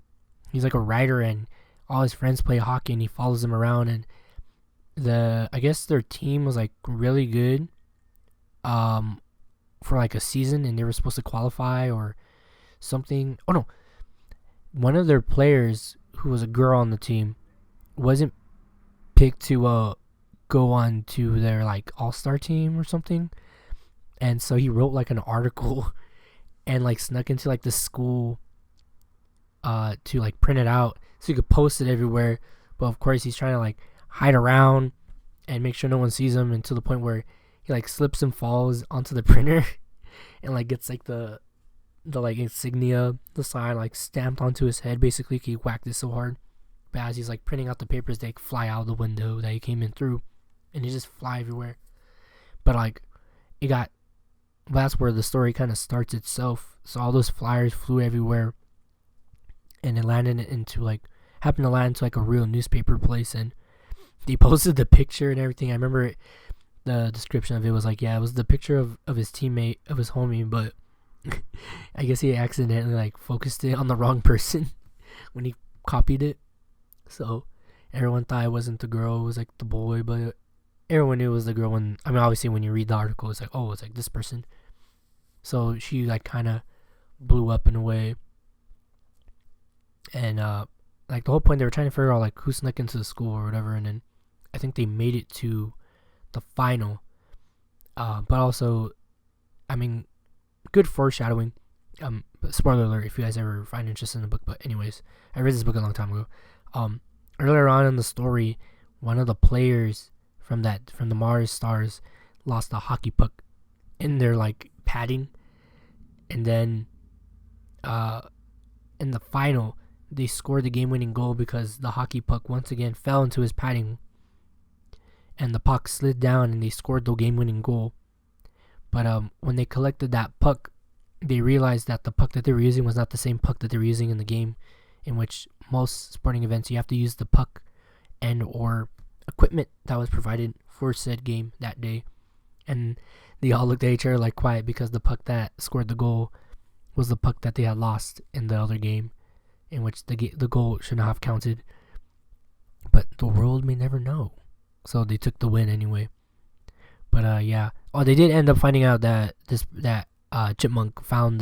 he's like a writer, and all his friends play hockey, and he follows them around, and I guess their team was like really good for like a season, and they were supposed to qualify or something. Oh no, one of their players, who was a girl on the team, wasn't picked to go on to their like all-star team or something, and so he wrote like an article and like snuck into like the school to like print it out so he could post it everywhere. But of course he's trying to like hide around and make sure no one sees him, and to the point where he like slips and falls onto the printer and like gets like the like insignia, the sign, like stamped onto his head. Basically, he whacked it so hard. But as he's like printing out the papers, they like, fly out the window that he came in through, and they just fly everywhere. But like that's where the story kind of starts itself. So all those flyers flew everywhere, and it happened to land into like a real newspaper place, and they posted the picture and everything. I remember the description of it was like, yeah, it was the picture of his teammate, of his homie, but I guess he accidentally like focused it on the wrong person when he copied it. So everyone thought it wasn't the girl, it was like the boy, but everyone knew it was the girl. Obviously when you read the article, it's like, oh, it's like this person. So she like kind of blew up in a way, and like the whole point, they were trying to figure out like who snuck into the school or whatever, and then I think they made it to the final. But also, I mean, good foreshadowing. Spoiler alert if you guys ever find interest in the book. But anyways, I read this book a long time ago. Earlier on in the story, one of the players from the Mars Stars lost a hockey puck in their like padding, and then in the final they scored the game-winning goal because the hockey puck once again fell into his padding, and the puck slid down, and they scored the game-winning goal. But when they collected that puck, they realized that the puck that they were using was not the same puck that they were using in the game, in which most sporting events you have to use the puck and or equipment that was provided for said game that day. And they all looked at each other like quiet, because the puck that scored the goal was the puck that they had lost in the other game, in which the goal should not have counted. But the world may never know, so they took the win anyway. But yeah, they did end up finding out that Chipmunk found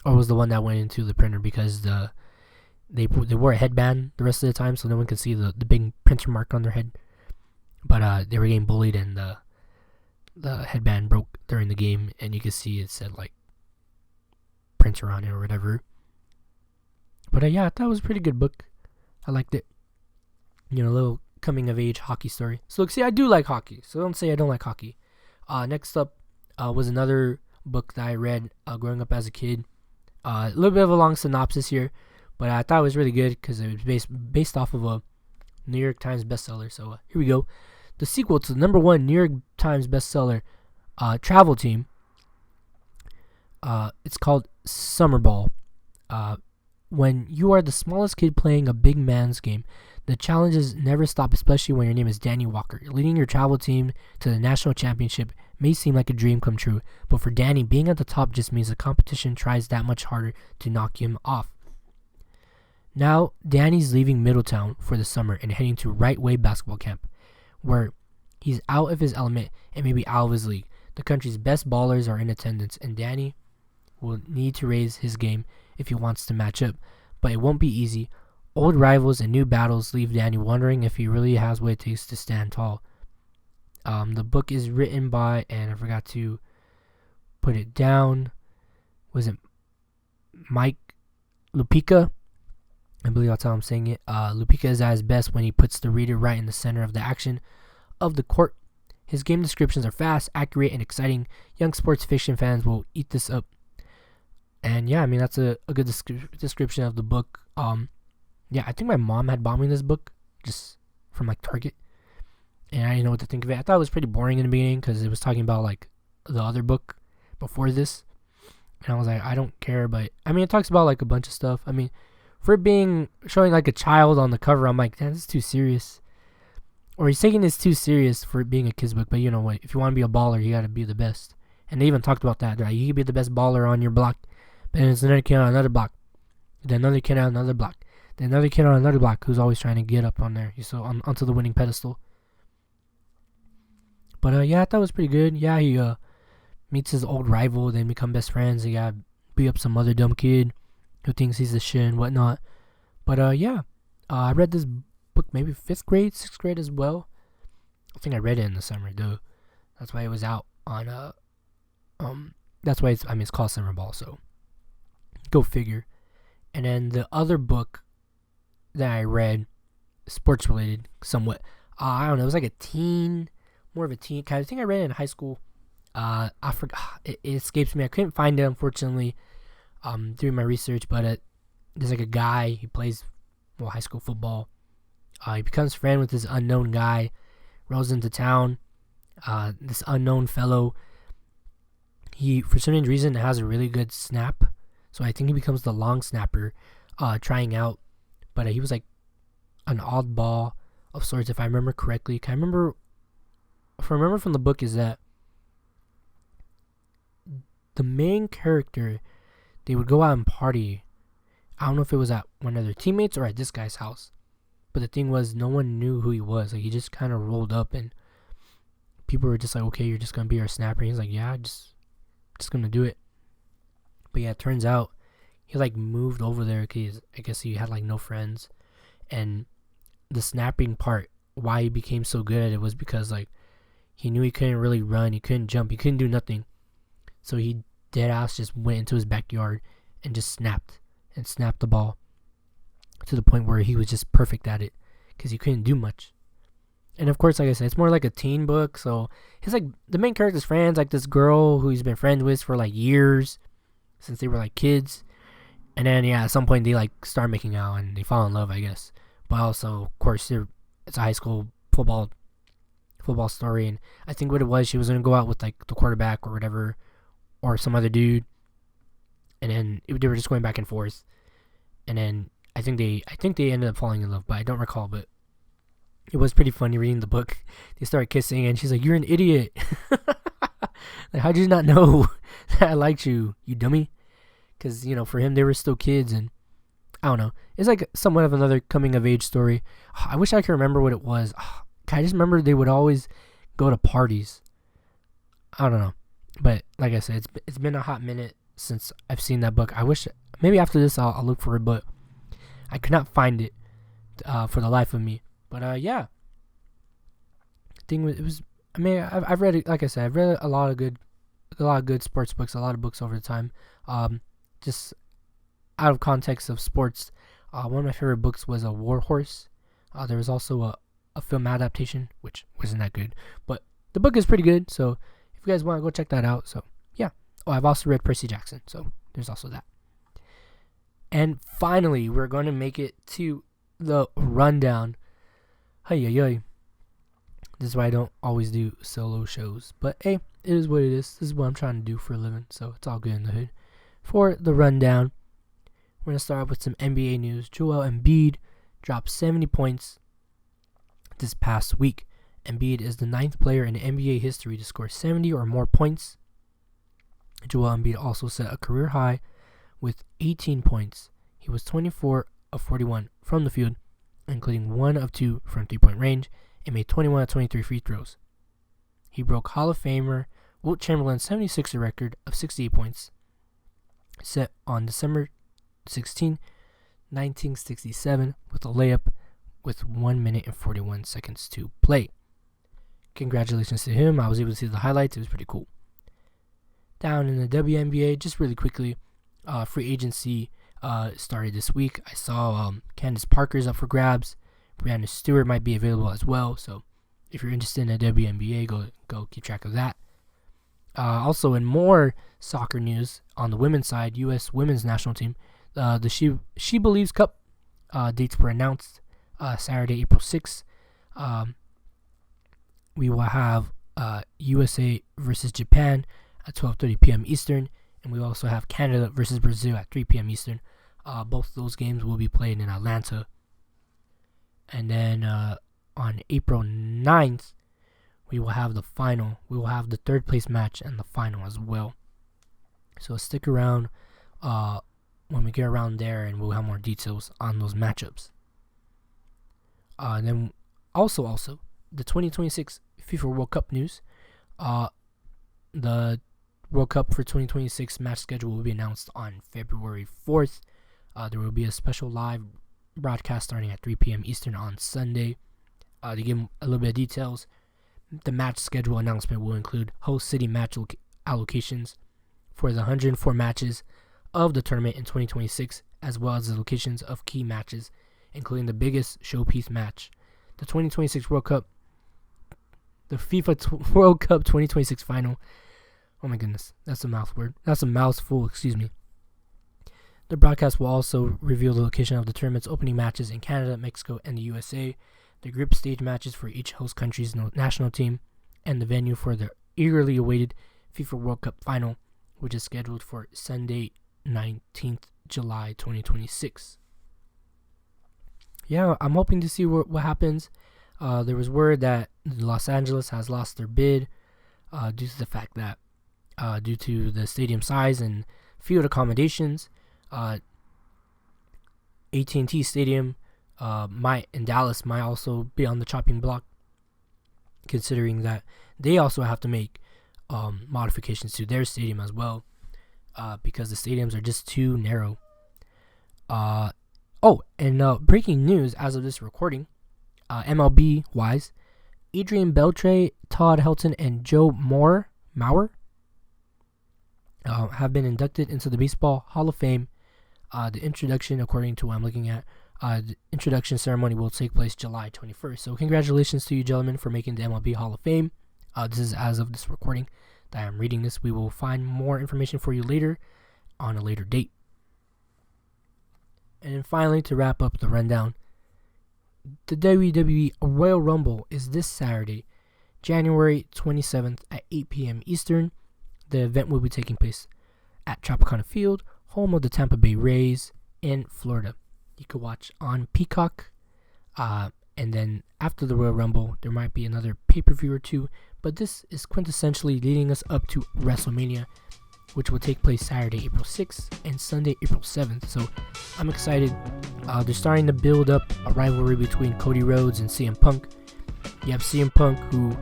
or was the one that went into the printer, because they wore a headband the rest of the time, so no one could see the big printer mark on their head. But they were getting bullied, and the headband broke during the game, and you could see it said like printer on it or whatever. But yeah, that was a pretty good book. I liked it. A little coming of age hockey story. So see, I do like hockey, so don't say I don't like hockey. Next up was another book that I read growing up as a kid. A little bit of a long synopsis here, but I thought it was really good because it was based off of a New York Times bestseller. So here we go. The sequel to the number one New York Times bestseller, Travel Team. It's called Summer Ball. When you are the smallest kid playing a big man's game, the challenges never stop, especially when your name is Danny Walker. Leading your travel team to the national championship may seem like a dream come true, but for Danny, being at the top just means the competition tries that much harder to knock him off. Now, Danny's leaving Middletown for the summer and heading to Right Way basketball camp, where he's out of his element and maybe out of his league. The country's best ballers are in attendance, and Danny will need to raise his game if he wants to match up, but it won't be easy. Old rivals and new battles leave Danny wondering if he really has what it takes to stand tall. The book is written by, and I forgot to put it down, was it Mike Lupica? I believe that's how I'm saying it. Lupica is at his best when he puts the reader right in the center of the action of the court. His game descriptions are fast, accurate, and exciting. Young sports fiction fans will eat this up. And yeah, I mean, that's a good description of the book. Yeah, I think my mom had bought me this book just from like Target, and I didn't know what to think of it. I thought it was pretty boring in the beginning because it was talking about like the other book before this, and I was like, I don't care. But I mean, it talks about like a bunch of stuff. I mean, for it being showing like a child on the cover, I'm like, damn, this is too serious. Or he's taking this too serious for it being a kid's book. But you know what? If you want to be a baller, you got to be the best. And they even talked about that. Right? You can be the best baller on your block, but then there's another kid on another block, then another kid on another block. Then another kid on another block who's always trying to get up on there, onto the winning pedestal. But yeah, I thought it was pretty good. Yeah, he meets his old rival, then become best friends. He got beat up some other dumb kid who thinks he's the shit and whatnot. But yeah, I read this book maybe 5th grade, 6th grade as well. I think I read it in the summer, though. That's why it was out on that's why it's called Summer Ball. So go figure. And then the other book that I read, sports related somewhat. I don't know, it was like more of a teen kind of thing. I read it in high school. I forgot, it escapes me. I couldn't find it, unfortunately, doing my research, but there's like a guy, he plays high school football. He becomes friend with this unknown guy, rolls into town. This unknown fellow, he for some reason has a really good snap, so I think he becomes the long snapper, trying out. But he was like an oddball of sorts, if I remember correctly. If I remember from the book, is that the main character, they would go out and party. I don't know if it was at one of their teammates or at this guy's house. But the thing was, no one knew who he was. Like, he just kind of rolled up, and people were just like, okay, you're just going to be our snapper. And he's like, yeah, just going to do it. But yeah, it turns out he like moved over there because I guess he had like no friends. And the snapping part, why he became so good at it, was because like he knew he couldn't really run, he couldn't jump, he couldn't do nothing. So he dead ass just went into his backyard and just snapped the ball to the point where he was just perfect at it because he couldn't do much. And of course, like I said, it's more like a teen book. So he's like the main character's friends, like this girl who he's been friends with for like years since they were like kids. And then yeah, at some point they like start making out and they fall in love, I guess. But also, of course, it's a high school football story, and I think what it was, she was gonna go out with like the quarterback or whatever, or some other dude, and then they were just going back and forth. And then I think they ended up falling in love, but I don't recall. But it was pretty funny reading the book. They started kissing, and she's like, "You're an idiot. Like, how'd you not know that I liked you, you dummy?" Because, you know, for him, they were still kids, and I don't know. It's like somewhat of another coming-of-age story. I wish I could remember what it was. I just remember they would always go to parties. I don't know. But, like I said, it's been a hot minute since I've seen that book. I wish, maybe after this I'll look for it, but I could not find it for the life of me. But, yeah. I mean, I've read it, like I said, I've read a lot of good sports books, a lot of books over the time. Just out of context of sports, one of my favorite books was a War Horse. There was also a film adaptation, which wasn't that good, but the book is pretty good. So if you guys want to go check that out. So yeah. Oh, I've also read Percy Jackson, so there's also that. And finally, we're going to make it to the rundown. Hey. This is why I don't always do solo shows. But hey, it is what it is. This is what I'm trying to do for a living, so it's all good in the hood. For the rundown, we're going to start off with some NBA news. Joel Embiid dropped 70 points this past week. Embiid is the 9th player in NBA history to score 70 or more points. Joel Embiid also set a career high with 18 points. He was 24 of 41 from the field, including 1 of 2 from 3-point range, and made 21 of 23 free throws. He broke Hall of Famer Wilt Chamberlain's 76er record of 68 points, set on December 16, 1967, with a layup with 1 minute and 41 seconds to play. Congratulations to him. I was able to see the highlights. It was pretty cool. Down in the WNBA, just really quickly, free agency started this week. I saw Candace Parker's up for grabs. Brianna Stewart might be available as well. So if you're interested in the WNBA, go keep track of that. Also, in more soccer news, on the women's side, U.S. women's national team, the She Believes Cup dates were announced. Saturday, April 6th. We will have USA versus Japan at 12:30 p.m. Eastern, and we also have Canada versus Brazil at 3 p.m. Eastern. Both of those games will be played in Atlanta. And then on April 9th, we will have the final. We will have the third place match and the final as well. So stick around when we get around there, and we'll have more details on those matchups. And then also the 2026 FIFA World Cup news. The World Cup for 2026 match schedule will be announced on February 4th. There will be a special live broadcast starting at 3 p.m. Eastern on Sunday. To give a little bit of details, the match schedule announcement will include host city match allocations for the 104 matches of the tournament in 2026, as well as the locations of key matches, including the biggest showpiece match, the 2026 World Cup, the FIFA World Cup 2026 final. Oh my goodness, that's a mouthful, excuse me. The broadcast will also reveal the location of the tournament's opening matches in Canada, Mexico, and the USA, the group stage matches for each host country's national team, and the venue for the eagerly awaited FIFA World Cup final, which is scheduled for Sunday, 19th July 2026. Yeah, I'm hoping to see what happens. There was word that Los Angeles has lost their bid due to the fact that due to the stadium size and field accommodations, AT&T Stadium in Dallas might also be on the chopping block, considering that they also have to make modifications to their stadium as well, because the stadiums are just too narrow. Breaking news as of this recording, MLB-wise, Adrian Beltre, Todd Helton, and Joe Mauer have been inducted into the Baseball Hall of Fame. The introduction, according to what I'm looking at, the introduction ceremony will take place July 21st. So congratulations to you gentlemen for making the MLB Hall of Fame. This is as of this recording that I'm reading this. We will find more information for you later on a later date. And then finally, to wrap up the rundown, the WWE Royal Rumble is this Saturday, January 27th at 8 p.m. Eastern. The event will be taking place at Tropicana Field, home of the Tampa Bay Rays in Florida. You can watch on Peacock. And then after the Royal Rumble, there might be another pay-per-view or two. But this is quintessentially leading us up to WrestleMania, which will take place Saturday, April 6th and Sunday, April 7th. So I'm excited. They're starting to build up a rivalry between Cody Rhodes and CM Punk. You have CM Punk, who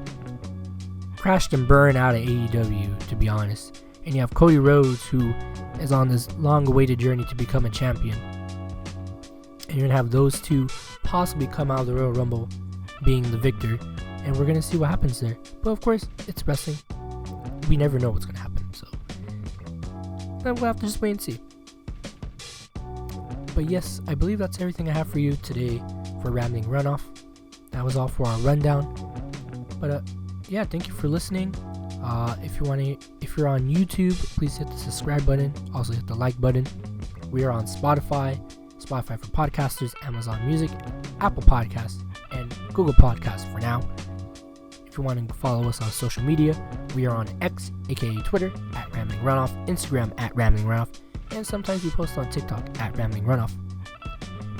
crashed and burned out of AEW, to be honest. And you have Cody Rhodes, who is on this long-awaited journey to become a champion. And you're going to have those two possibly come out of the Royal Rumble being the victor. And we're going to see what happens there. But of course, it's wrestling. We never know what's going to happen. So we'll have to just wait and see. But yes, I believe that's everything I have for you today for Rambling Runoff. That was all for our rundown. But yeah, thank you for listening. If you're on YouTube, please hit the subscribe button. Also hit the like button. We are on Spotify for podcasters, Amazon Music, Apple Podcasts, and Google Podcasts for now. If you want to follow us on social media, we are on X, aka Twitter, at Rambling Runoff, Instagram at Rambling Runoff, and sometimes we post on TikTok at Rambling Runoff.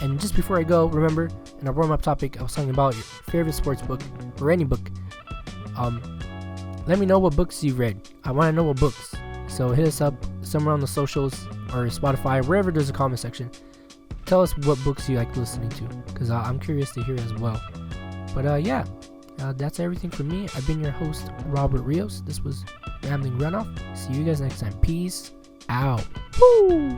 And just before I go, remember, in our warm-up topic, I was talking about your favorite sports book, or any book. Let me know what books you read. I want to know what books. So hit us up somewhere on the socials, or Spotify, wherever there's a comment section. Tell us what books you like listening to, because I'm curious to hear as well. But that's everything from me. I've been your host, Robert Rios. This was Rambling Runoff. See you guys next time. Peace out. Woo!